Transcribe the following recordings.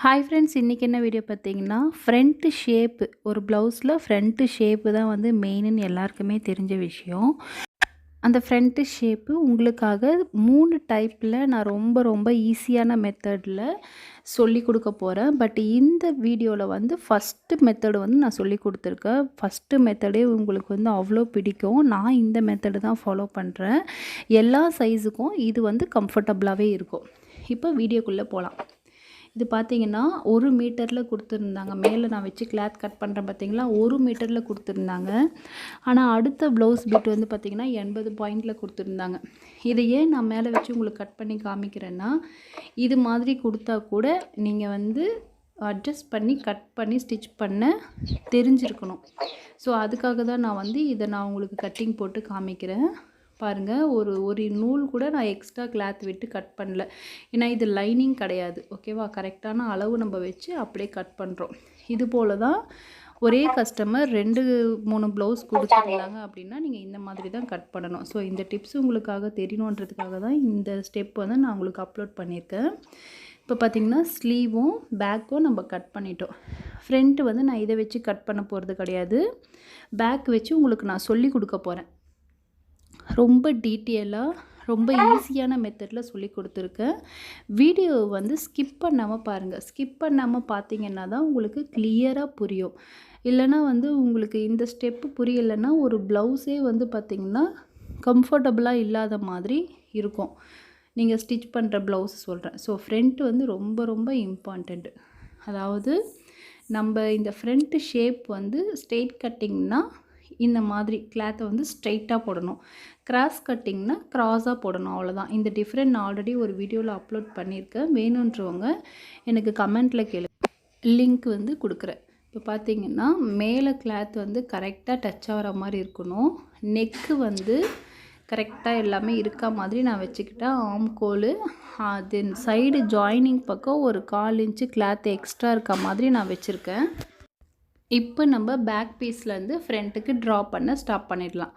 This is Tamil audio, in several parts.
ஹாய் ஃப்ரெண்ட்ஸ், இன்றைக்கி என்ன வீடியோ பார்த்தீங்கன்னா, ஃப்ரண்ட்டு ஷேப்பு ஒரு ப்ளவுஸில் ஃப்ரண்ட்டு ஷேப்பு தான் வந்து மெயினுன்னு எல்லாருக்குமே தெரிஞ்ச விஷயம். அந்த ஃப்ரண்ட்டு ஷேப்பு உங்களுக்காக 3 டைப்பில் நான் ரொம்ப ரொம்ப ஈஸியான மெத்தடில் சொல்லி கொடுக்க போகிறேன். பட் இந்த வீடியோவில் வந்து ஃபஸ்ட்டு மெத்தடு வந்து நான் சொல்லி கொடுத்துருக்கேன். ஃபஸ்ட்டு மெத்தடே உங்களுக்கு வந்து அவ்வளோ பிடிக்கும். நான் இந்த மெத்தடு தான் ஃபாலோ பண்ணுறேன். எல்லா சைஸுக்கும் இது வந்து கம்ஃபர்டபுளாகவே இருக்கும். இப்போ வீடியோக்குள்ளே போகலாம். இது பார்த்தீங்கன்னா 1 மீட்டரில் கொடுத்துருந்தாங்க. மேலே நான் வச்சு கிளாத் கட் பண்ணுறேன் பார்த்தீங்களா, 1 மீட்டரில் கொடுத்துருந்தாங்க. ஆனால் அடுத்த ப்ளவுஸ் பிட் வந்து பார்த்திங்கன்னா 80 பாயிண்டில் கொடுத்துருந்தாங்க. இதை ஏன் நான் மேலே வச்சு உங்களுக்கு கட் பண்ணி காமிக்கிறேன்னா, இது மாதிரி கொடுத்தா கூட நீங்கள் வந்து அட்ஜஸ்ட் பண்ணி கட் பண்ணி ஸ்டிச் பண்ண தெரிஞ்சிருக்கணும். ஸோ அதுக்காக தான் நான் வந்து இதை நான் உங்களுக்கு கட்டிங் போட்டு காமிக்கிறேன். பாருங்கள், ஒரு நூல் கூட நான் எக்ஸ்ட்ரா கிளாத் விட்டு கட் பண்ணல. ஏன்னா இது லைனிங் கிடையாது. ஓகேவா, கரெக்டான அளவு நம்ம வச்சு அப்படியே கட் பண்ணுறோம். இது போல் தான் ஒரே கஸ்டமர் 2-3 ப்ளவுஸ் கொடுத்துருந்தாங்க அப்படின்னா நீங்கள் இந்த மாதிரி தான் கட் பண்ணணும். ஸோ இந்த டிப்ஸ் உங்களுக்காக தெரியணுன்றதுக்காக தான் இந்த ஸ்டெப் வந்து நான் உங்களுக்கு அப்லோட் பண்ணியிருக்கேன். இப்போ பார்த்திங்கன்னா ஸ்லீவும் பேக்கும் நம்ம கட் பண்ணிட்டோம். ஃப்ரண்ட்டு வந்து நான் இதை வச்சு கட் பண்ண போகிறது கிடையாது. பேக் வச்சு உங்களுக்கு நான் சொல்லி கொடுக்க போகிறேன். ரொம்ப டீட்டெயிலாக ரொம்ப ஈஸியான மெத்தடில் சொல்லி கொடுத்துருக்கேன். வீடியோ வந்து ஸ்கிப் பண்ணாமல் பாருங்கள். ஸ்கிப் பண்ணாமல் பார்த்தீங்கன்னா தான் உங்களுக்கு கிளியராக புரியும். இல்லைனா வந்து உங்களுக்கு இந்த ஸ்டெப்பு புரியலைன்னா ஒரு ப்ளவுஸே வந்து பார்த்திங்கன்னா கம்ஃபர்டபுளாக இல்லாத மாதிரி இருக்கும். நீங்கள் ஸ்டிச் பண்ணுற ப்ளவுஸ் சொல்கிறேன். ஸோ ஃப்ரண்ட்டு வந்து ரொம்ப ரொம்ப இம்பார்ட்டண்ட்டு. அதாவது நம்ம இந்த ஃப்ரண்ட்டு ஷேப் வந்து ஸ்ட்ரெயிட் கட்டிங்னா இந்த மாதிரி கிளாத்தை வந்து ஸ்ட்ரெயிட்டாக போடணும். கிராஸ் கட்டிங்னா க்ராஸாக போடணும். அவ்வளோதான். இந்த டிஃப்ரெண்ட் நான் ஆல்ரெடி ஒரு வீடியோவில் அப்லோட் பண்ணியிருக்கேன். வேணுன்றவங்க எனக்கு கமெண்ட்டில் கேளு, லிங்க் வந்து கொடுக்குறேன். இப்போ பார்த்தீங்கன்னா மேலே கிளாத் வந்து கரெக்டாக டச் ஆகிற மாதிரி இருக்கணும். நெக்கு வந்து கரெக்டாக எல்லாமே இருக்கா மாதிரி நான் வச்சுக்கிட்டேன். ஆம்கோல் தென் சைடு ஜாயினிங் பக்கம் ஒரு 1/4 இன்ச்சு கிளாத் எக்ஸ்ட்ரா இருக்க மாதிரி நான் வச்சுருக்கேன். இப்போ நம்ம பேக் பீஸ்லேருந்து ஃப்ரண்ட்டுக்கு ட்ரா பண்ண ஸ்டாப் பண்ணிடலாம்.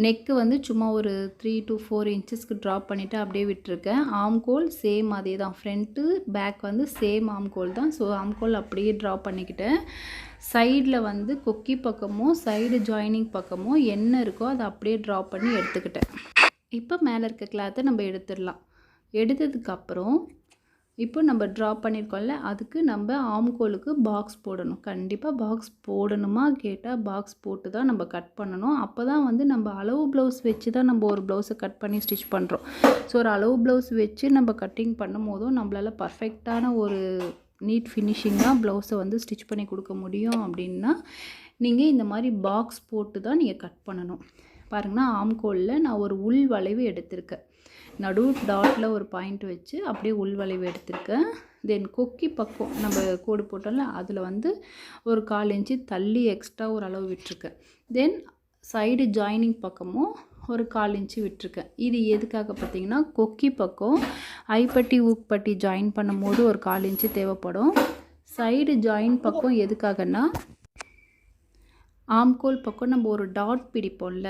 நெக்கு வந்து சும்மா ஒரு 3 to 4 இன்ச்சஸ்க்கு ட்ரா பண்ணிவிட்டு அப்படியே விட்டுருக்கேன். ஆம்கோல் சேம் அதே தான். ஃப்ரண்ட்டு பேக் வந்து சேம் ஆம்கோல் தான். ஸோ ஆம்கோல் அப்படியே ட்ரா பண்ணிக்கிட்டேன். சைடில் வந்து கொக்கி பக்கமும் சைடு ஜாயினிங் பக்கமும் என்ன இருக்கோ அதை அப்படியே ட்ரா பண்ணி எடுத்துக்கிட்டேன். இப்போ மேலே இருக்க கிளாத்தை நம்ம எடுத்துடலாம். எடுத்ததுக்கப்புறம் இப்போ நம்ம ட்ரா பண்ணியிருக்கோம்ல, அதுக்கு நம்ம ஆம்கோலுக்கு பாக்ஸ் போடணும். கண்டிப்பாக பாக்ஸ் போடணுமா கேட்டால் பாக்ஸ் போட்டு தான் நம்ம கட் பண்ணணும். அப்போ தான் வந்து நம்ம அளவு ப்ளவுஸ் வச்சு தான் நம்ம ஒரு ப்ளவுஸை கட் பண்ணி ஸ்டிச் பண்ணுறோம். ஸோ ஒரு அளவு ப்ளவுஸ் வச்சு நம்ம கட்டிங் பண்ணும் போதும் நம்மளால் பர்ஃபெக்டான ஒரு நீட் ஃபினிஷிங்காக ப்ளவுஸை வந்து ஸ்டிச் பண்ணி கொடுக்க முடியும். அப்படின்னா நீங்கள் இந்த மாதிரி பாக்ஸ் போட்டு தான் நீங்கள் கட் பண்ணணும். பாருங்கன்னா ஆம்கோலில் நான் ஒரு உள் வளைவு எடுத்திருக்கேன். நடு டாட்டில் ஒரு பாயிண்ட் வச்சு அப்படியே உள்வளைவு எடுத்திருக்கேன். தென் கொக்கி பக்கம் நம்ம கோடு போட்டோம்ல, அதில் வந்து ஒரு 1/4 இன்ச்சு தள்ளி எக்ஸ்ட்ரா ஒரு அளவு விட்டுருக்கேன். தென் சைடு ஜாயினிங் பக்கமும் ஒரு 1/4 இன்ச்சு விட்டுருக்கேன். இது எதுக்காக பார்த்திங்கன்னா, கொக்கி பக்கம் ஐப்பட்டி ஊக்பட்டி ஜாயின் பண்ணும் போது ஒரு 1/4 இன்ச்சு தேவைப்படும். சைடு ஜாயின் பக்கம் எதுக்காகன்னா, ஆம்கோல் பக்கம் நம்ம ஒரு டாட் பிடிப்போம்ல,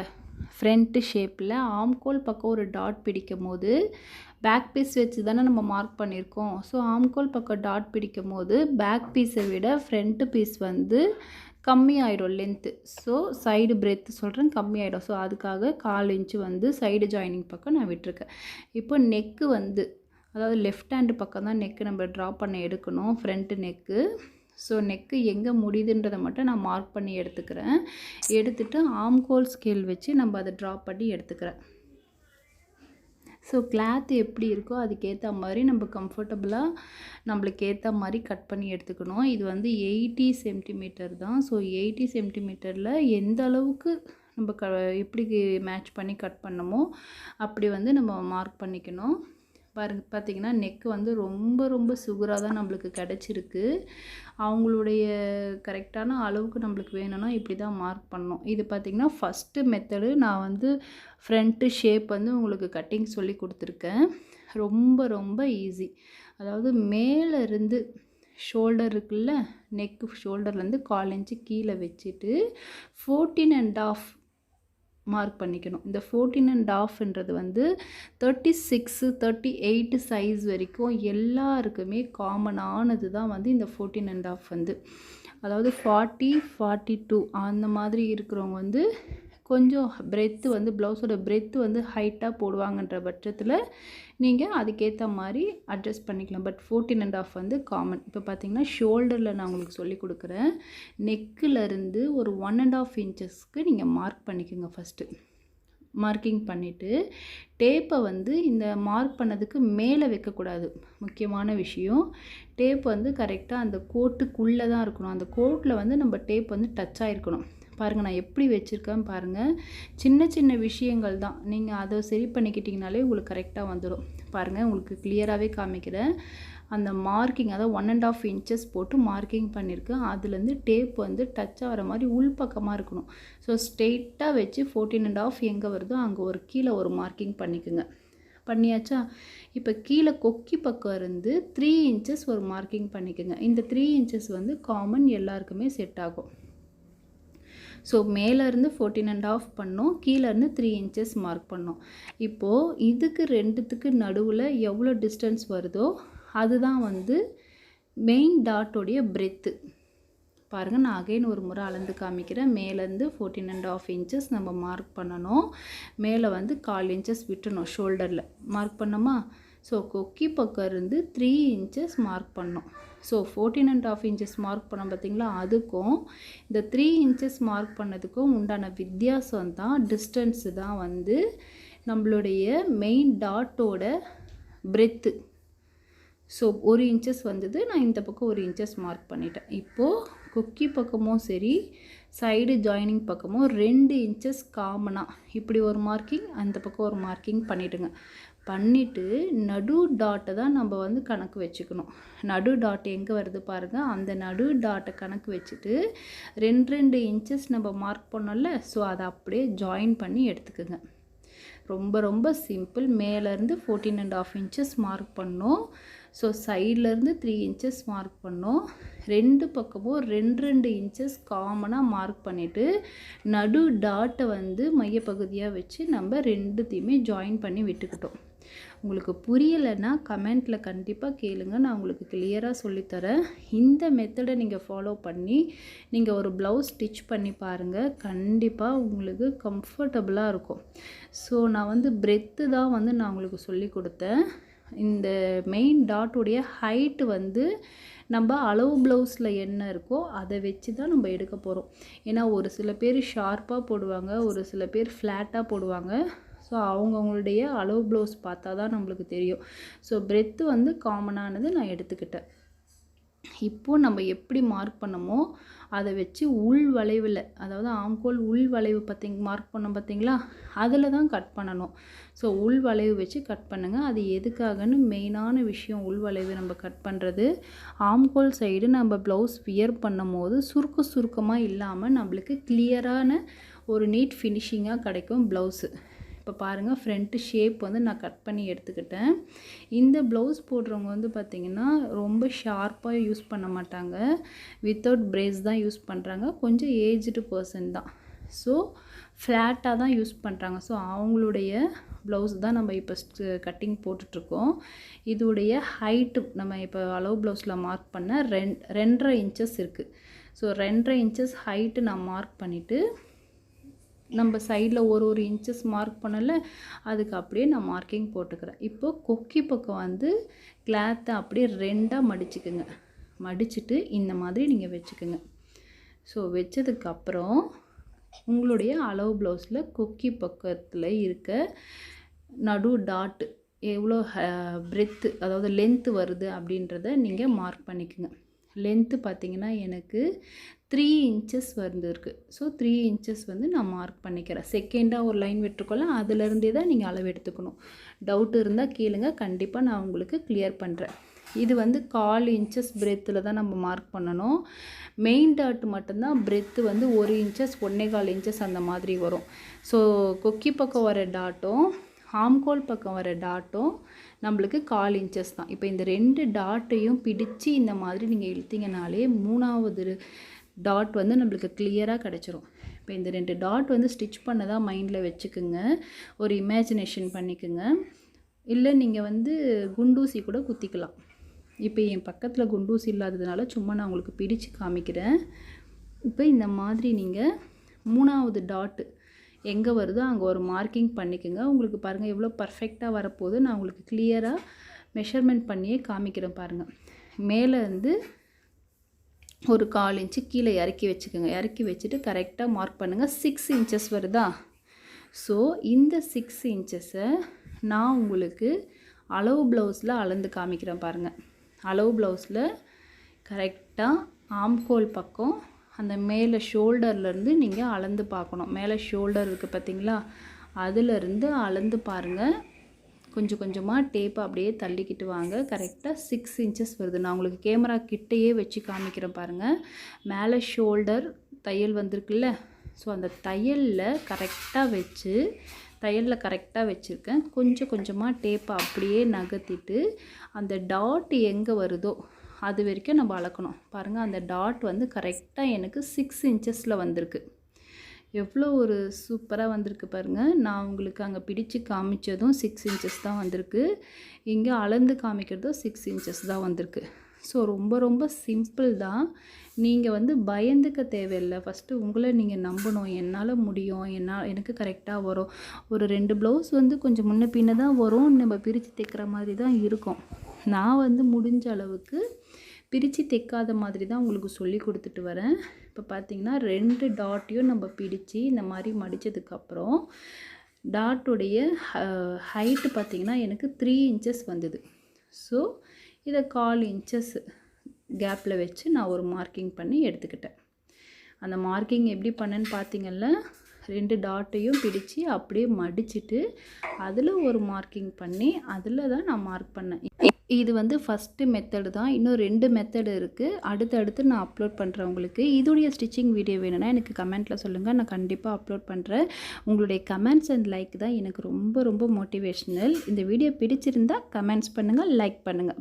ஃப்ரண்ட்டு ஷேப்பில் ஆம்கோல் பக்கம் ஒரு டாட் பிடிக்கும் போது பேக் பீஸ் வச்சு தானே நம்ம மார்க் பண்ணியிருக்கோம். ஸோ ஆம்கோல் பக்கம் டாட் பிடிக்கும் போது பேக் பீஸை விட ஃப்ரண்ட்டு பீஸ் வந்து கம்மி ஆகிடும் லென்த்து. ஸோ சைடு பிரெத்து சொல்கிறேன், கம்மி ஆகிடும். ஸோ அதுக்காக 1/4 இன்ச்சு வந்து சைடு ஜாயினிங் பக்கம் நான் விட்டுருக்கேன். இப்போ நெக்கு வந்து அதாவது லெஃப்ட் ஹேண்டு பக்கம் தான் நெக்கு நம்ம ட்ரா பண்ண எடுக்கணும், ஃப்ரண்ட்டு நெக்கு. ஸோ நெக்கு எங்கே முடியுதுன்றதை மட்டும் நான் மார்க் பண்ணி எடுத்துக்கிறேன். எடுத்துகிட்டு ஆம்கோல் ஸ்கேல் வச்சு நம்ம அதை ட்ரா பண்ணி எடுத்துக்கிறேன். ஸோ கிளாத் எப்படி இருக்கோ அதுக்கேற்ற மாதிரி நம்ம கம்ஃபர்டபுளாக நம்மளுக்கு ஏற்ற மாதிரி கட் பண்ணி எடுத்துக்கணும். இது வந்து 80 சென்டிமீட்டர் தான். ஸோ 80 சென்டிமீட்டரில் எந்த அளவுக்கு நம்ம எப்படி மேட்ச் பண்ணி கட் பண்ணமோ அப்படி வந்து நம்ம மார்க் பண்ணிக்கணும். பார்த்திங்கன்னா நெக்கு வந்து ரொம்ப ரொம்ப சுகராக தான் நம்மளுக்கு கிடச்சிருக்கு. அவங்களுடைய கரெக்டான அளவுக்கு நம்மளுக்கு வேணும்னா இப்படி தான் மார்க் பண்ணணும். இது பார்த்திங்கன்னா ஃபஸ்ட்டு மெத்தடு. நான் வந்து ஃப்ரண்ட்டு ஷேப் வந்து உங்களுக்கு கட்டிங் சொல்லி கொடுத்துருக்கேன். ரொம்ப ரொம்ப ஈஸி. அதாவது மேலே இருந்து ஷோல்டர் இருக்குல்ல, நெக்கு ஷோல்டர்லேருந்து 1/4 இன்ச்சு கீழே வச்சுட்டு 14 1/2 மார்க் பண்ணிக்கணும். இந்த 14.5ன்றது வந்து 36, 38 சைஸ் வரைக்கும் எல்லாருக்குமே காமனானது தான் வந்து இந்த 14.5 வந்து. அதாவது 40, 42 அந்த மாதிரி இருக்கிறவங்க வந்து கொஞ்சம் பிரெத்து வந்து ப்ளவுஸோட பிரெத்து வந்து ஹைட்டாக போடுவாங்கன்ற பட்சத்தில் நீங்கள் அதுக்கேற்ற மாதிரி அட்ஜஸ்ட் பண்ணிக்கலாம். பட் 14.5 வந்து காமன். இப்போ பார்த்தீங்கன்னா ஷோல்டரில் நான் உங்களுக்கு சொல்லி கொடுக்குறேன். நெக்கிலேருந்து ஒரு 1.5 இன்ச்சஸ்க்கு நீங்கள் மார்க் பண்ணிக்கோங்க. ஃபஸ்ட்டு மார்க்கிங் பண்ணிவிட்டு டேப்பை வந்து இந்த மார்க் பண்ணதுக்கு மேலே வைக்கக்கூடாது. முக்கியமான விஷயம், டேப் வந்து கரெக்டாக அந்த கோட்டுக்குள்ளே தான் இருக்கணும். அந்த கோட்டில் வந்து நம்ம டேப் வந்து டச் ஆகிருக்கணும். பாருங்கள் நான் எப்படி வச்சுருக்கேன் பாருங்கள். சின்ன சின்ன விஷயங்கள் தான், நீங்கள் அதை சரி பண்ணிக்கிட்டிங்கனாலே உங்களுக்கு கரெக்டாக வந்துடும். பாருங்கள் உங்களுக்கு கிளியராகவே காமிக்கிறேன். அந்த மார்க்கிங் அதாவது 1.5 இன்ச்சஸ் போட்டு மார்க்கிங் பண்ணியிருக்கேன். அதுலேருந்து டேப் வந்து டச் ஆகிற மாதிரி உள்பக்கமாக இருக்கணும். ஸோ ஸ்ட்ரெயிட்டாக வச்சு 14.5 எங்கே வருதோ அங்கே ஒரு கீழே ஒரு மார்க்கிங் பண்ணிக்கோங்க. பண்ணியாச்சா? இப்போ கீழே கொக்கி பக்கம் இருந்து 3 இன்ச்சஸ் ஒரு மார்க்கிங் பண்ணிக்கோங்க. இந்த 3 இன்ச்சஸ் வந்து காமன் எல்லாருக்குமே செட் ஆகும். ஸோ மேலேருந்து 14.5 பண்ணோம், கீழேருந்து 3 இன்ச்சஸ் மார்க் பண்ணோம். இப்போது இதுக்கு ரெண்டுத்துக்கு நடுவில் எவ்வளோ டிஸ்டன்ஸ் வருதோ அதுதான் வந்து மெயின் டாட்டோடைய பிரெத்து. பாருங்கள் நான் அகைன் ஒரு முறை அளந்து காமிக்கிறேன். மேலேருந்து 14.5 இன்ச்சஸ் நம்ம மார்க் பண்ணணும். மேலே வந்து 1/4 இன்ச்சஸ் விட்டுணும் ஷோல்டரில் மார்க் பண்ணோமா. ஸோ கொக்கி பக்கம் இருந்து 3 இன்ச்சஸ் மார்க் பண்ணோம். ஸோ 14.5 இன்ச்சஸ் மார்க் பண்ணோம் பார்த்திங்களா, அதுக்கும் இந்த 3 இன்ச்சஸ் மார்க் பண்ணதுக்கும் உண்டான வித்தியாசம் தான், டிஸ்டன்ஸு தான் வந்து நம்மளுடைய மெயின் டாட்டோட பிரெத்து. ஸோ 1 இன்ச்சஸ் வந்தது, நான் இந்த பக்கம் 1 இன்ச்சஸ் மார்க் பண்ணிட்டேன். இப்போது கொக்கி பக்கமும் சரி சைடு ஜாயினிங் பக்கமும் 2 இன்ச்சஸ் காமனாக இப்படி ஒரு மார்க்கிங், அந்த பக்கம் ஒரு மார்க்கிங் பண்ணிவிடுங்க. பண்ணிவிட்டு நடு டாட்டை தான் நம்ம வந்து கணக்கு வச்சுக்கணும். நடு டாட் எங்கே வருது பாருங்கள், அந்த நடு டாட்டை கணக்கு வச்சுட்டு 2 இன்ச்சஸ் நம்ம மார்க் பண்ணோம்ல, ஸோ அதை அப்படியே ஜாயின் பண்ணி எடுத்துக்கோங்க. ரொம்ப ரொம்ப சிம்பிள். மேலேருந்து 14.5 இன்ச்சஸ் மார்க் பண்ணோம். ஸோ சைட்லேருந்து 3 இன்ச்சஸ் மார்க் பண்ணோம். 2 பக்கமும் 2 இன்ச்சஸ் காமனாக மார்க் பண்ணிவிட்டு நடு டாட்டை வந்து மையப்பகுதியாக வச்சு நம்ம ரெண்டுத்தையுமே ஜாயின் பண்ணி விட்டுக்கிட்டோம். உங்களுக்கு புரியலைன்னா கமெண்ட்டில் கண்டிப்பாக கேளுங்க, நான் உங்களுக்கு கிளியராக சொல்லித்தரேன். இந்த மெத்தடை நீங்கள் ஃபாலோ பண்ணி நீங்கள் ஒரு ப்ளவுஸ் ஸ்டிச் பண்ணி பாருங்கள், கண்டிப்பாக உங்களுக்கு கம்ஃபர்டபுளாக இருக்கும். ஸோ நான் வந்து பிரெத்து தான் வந்து நான் உங்களுக்கு சொல்லி கொடுத்தேன். இந்த மெயின் டாட்டுடைய ஹைட்டு வந்து நம்ம அளவு ப்ளவுஸில் என்ன இருக்கோ அதை வச்சு தான் நம்ம எடுக்க போகிறோம். ஏன்னா ஒரு சில பேர் ஷார்ப்பாக போடுவாங்க, ஒரு சில பேர் ஃப்ளாட்டாக போடுவாங்க. ஸோ அவங்கவுங்களுடைய அளவு ப்ளவுஸ் பார்த்தா தான் நம்மளுக்கு தெரியும். ஸோ பிரெத்து வந்து காமனானது நான் எடுத்துக்கிட்டேன். இப்போது நம்ம எப்படி மார்க் பண்ணமோ அதை வச்சு உள் வளைவில், அதாவது ஆம்கோல் உள் வளைவு மார்க் பண்ணோம் பார்த்தீங்களா, அதில் தான் கட் பண்ணணும். ஸோ உள் வளைவு வச்சு கட் பண்ணுங்கள். அது எதுக்காகன்னு மெயினான விஷயம், உள் வளைவு நம்ம கட் பண்ணுறது ஆம்கோல் சைடு நம்ம ப்ளவுஸ் வியர் பண்ணும் போது சுருக்கமாக இல்லாமல் நம்மளுக்கு கிளியரான ஒரு நீட் ஃபினிஷிங்காக கிடைக்கும் ப்ளவுஸு. இப்போ பாருங்கள் ஃப்ரண்ட்டு ஷேப் வந்து நான் கட் பண்ணி எடுத்துக்கிட்டேன். இந்த ப்ளவுஸ் போடுறவங்க வந்து பார்த்திங்கன்னா ரொம்ப ஷார்ப்பாக யூஸ் பண்ண மாட்டாங்க, வித்தவுட் பிரேஸ் தான் யூஸ் பண்ணுறாங்க. கொஞ்சம் ஏஜ்டு பர்சன் தான், ஸோ ஃப்ளாட்டாக தான் யூஸ் பண்ணுறாங்க. ஸோ அவங்களுடைய ப்ளவுஸ் தான் நம்ம இப்போ கட்டிங் போட்டுட்ருக்கோம். இதோடைய ஹைட்டு நம்ம இப்போ அளவு ப்ளவுஸில் மார்க் பண்ண 2.5 இன்ச்சஸ் இருக்குது. ஸோ 2.5 இன்ச்சஸ் ஹைட்டு நான் மார்க் பண்ணிவிட்டு நம்ம சைடில் ஒரு இன்ச்சஸ் மார்க் பண்ணல, அதுக்கு அப்படியே நான் மார்க்கிங் போட்டுக்கிறேன். இப்போது கொக்கி பக்கம் வந்து கிளாத்தை அப்படியே 2ஆக மடிச்சுக்குங்க. மடிச்சுட்டு இந்த மாதிரி நீங்கள் வச்சுக்கோங்க. ஸோ வச்சதுக்கப்புறம் உங்களுடைய அளவு ப்ளவுஸில் கொக்கி பக்கத்தில் இருக்க நடு டாட்டு எவ்வளோ பிரெத்து அதாவது லென்த்து வருது அப்படின்றத நீங்கள் மார்க் பண்ணிக்கோங்க. லென்த்து பார்த்திங்கன்னா எனக்கு 3 இன்ச்சஸ் வந்துருக்கு. ஸோ 3 இன்ச்சஸ் வந்து நான் மார்க் பண்ணிக்கிறேன். செகண்டாக ஒரு லைன் விட்டுருக்கோம்ல, அதுலேருந்தே தான் நீங்கள் அளவு எடுத்துக்கணும். டவுட் இருந்தால் கேளுங்க, கண்டிப்பாக நான் உங்களுக்கு கிளியர் பண்ணுறேன். இது வந்து 1/4 இன்ச்சஸ் பிரெத்தில் தான் நம்ம மார்க் பண்ணணும். மெயின் டாட் மட்டும்தான் பிரெத்து வந்து 1 இன்ச்சஸ் 1.25 இன்ச்சஸ் அந்த மாதிரி வரும். ஸோ கொக்கி பக்கம் வர டாட்டும் ஆம்கோல் பக்கம் வர டாட்டும் நம்மளுக்கு 1/4 இன்ச்சஸ் தான். இப்போ இந்த 2 டாட்டையும் பிடிச்சி இந்த மாதிரி நீங்கள் இழுத்திங்கனாலே 3வது டாட் வந்து நம்மளுக்கு கிளியராக கிடச்சிரும். இப்போ இந்த 2 டாட் வந்து ஸ்டிச் பண்ணதா மைண்டில் வச்சுக்குங்க. ஒரு இமேஜினேஷன் பண்ணிக்குங்க. இல்லை நீங்கள் வந்து குண்டூசி கூட குத்திக்கலாம். இப்போ என் பக்கத்தில் குண்டூசி இல்லாததுனால சும்மா நான் உங்களுக்கு பிடிச்சு காமிக்கிறேன். இப்போ இந்த மாதிரி நீங்கள் 3வது டாட்டு எங்கே வருதோ அங்கே ஒரு மார்க்கிங் பண்ணிக்கோங்க. உங்களுக்கு பாருங்கள் எவ்வளோ பர்ஃபெக்டாக வரப்போகுது. நான் உங்களுக்கு கிளியராக மெஷர்மெண்ட் பண்ணியே காமிக்கிறேன் பாருங்கள். மேலே இருந்து ஒரு 1/4 இன்ச்சு கீழே இறக்கி வச்சுக்கோங்க. இறக்கி வச்சுட்டு கரெக்டாக மார்க் பண்ணுங்கள். 6 இன்ச்சஸ் வருதா? ஸோ இந்த 6 இன்ச்சஸை நான் உங்களுக்கு அளவு ப்ளவுஸில் அளந்து காமிக்கிறேன் பாருங்கள். அளவு ப்ளவுஸில் கரெக்டாக ஆம்கோல் பக்கம் அந்த மேலே ஷோல்டர்லேருந்து நீங்கள் அளந்து பார்க்கணும். மேலே ஷோல்டர் இருக்குது பார்த்தீங்களா, அதிலிருந்து அளந்து பாருங்கள். கொஞ்சம் கொஞ்சமாக டேப்பை அப்படியே தள்ளிக்கிட்டு வாங்க. கரெக்டாக 6 இன்ச்சஸ் வருது. நான் உங்களுக்கு கேமரா கிட்டேயே வச்சு காமிக்கிறேன் பாருங்கள். மேலே ஷோல்டர் தையல் வந்திருக்குல்ல, ஸோ அந்த தையலில் கரெக்டாக வச்சுருக்கேன். கொஞ்சம் கொஞ்சமாக டேப்பை அப்படியே நகர்த்திட்டு அந்த டாட் எங்கே வருதோ அது வரைக்கும் நம்ம அளக்கணும். பாருங்கள், அந்த டாட் வந்து கரெக்டாக எனக்கு 6 இன்ச்சஸில் வந்திருக்கு. எவ்வளோ ஒரு சூப்பராக வந்திருக்கு பாருங்கள். நான் உங்களுக்கு அங்கே பிடிச்சு காமிச்சதும் 6 இன்ச்சஸ் தான் வந்திருக்கு. இங்கே அளந்து காமிக்கிறதும் 6 இன்ச்சஸ் தான் வந்திருக்கு. ஸோ ரொம்ப ரொம்ப சிம்பிள் தான். நீங்கள் வந்து பயந்துக்க தேவையில்லை. ஃபஸ்ட்டு உங்களை நீங்கள் நம்பணும். என்னால் முடியும், எனக்கு கரெக்டாக வரும். ஒரு 2 ப்ளவுஸ் வந்து கொஞ்சம் முன்ன பின்ன தான் வரும். நம்ம பிரித்து தைக்கிற மாதிரி தான் இருக்கும். நான் வந்து முடிஞ்ச அளவுக்கு பிரித்து தைக்காத மாதிரி தான் உங்களுக்கு சொல்லி கொடுத்துட்டு வரேன். இப்போ பார்த்திங்கன்னா 2 டாட்டையும் நம்ம பிடிச்சி இந்த மாதிரி மடித்ததுக்கப்புறம் டாட்டுடைய ஹைட்டு பார்த்திங்கன்னா எனக்கு 3 இன்ச்சஸ் வந்தது. ஸோ இதை 1/4 இன்ச்சஸ் கேப்பில் வச்சு நான் ஒரு மார்க்கிங் பண்ணி எடுத்துக்கிட்டேன். அந்த மார்க்கிங் எப்படி பண்ணேன்னு பார்த்தீங்கல்ல, 2 டாட்டையும் பிடிச்சி அப்படியே மடிச்சுட்டு அதில் ஒரு மார்க்கிங் பண்ணி அதில் தான் நான் மார்க் பண்ணேன். இது வந்து ஃபஸ்ட்டு மெத்தடு தான். இன்னும் 2 மெத்தடு இருக்குது. அடுத்தடுத்து நான் அப்லோட் பண்ணுறேன் உங்களுக்கு. இதோடைய ஸ்டிச்சிங் வீடியோ வேணும்னா எனக்கு கமெண்ட்டில் சொல்லுங்கள். நான் கண்டிப்பாக அப்லோட் பண்ணுறேன். உங்களுடைய கமெண்ட்ஸ் அண்ட் லைக் தான் எனக்கு ரொம்ப ரொம்ப மோட்டிவேஷ்னல். இந்த வீடியோ பிடிச்சிருந்தால் கமெண்ட்ஸ் பண்ணுங்கள், லைக் பண்ணுங்கள்.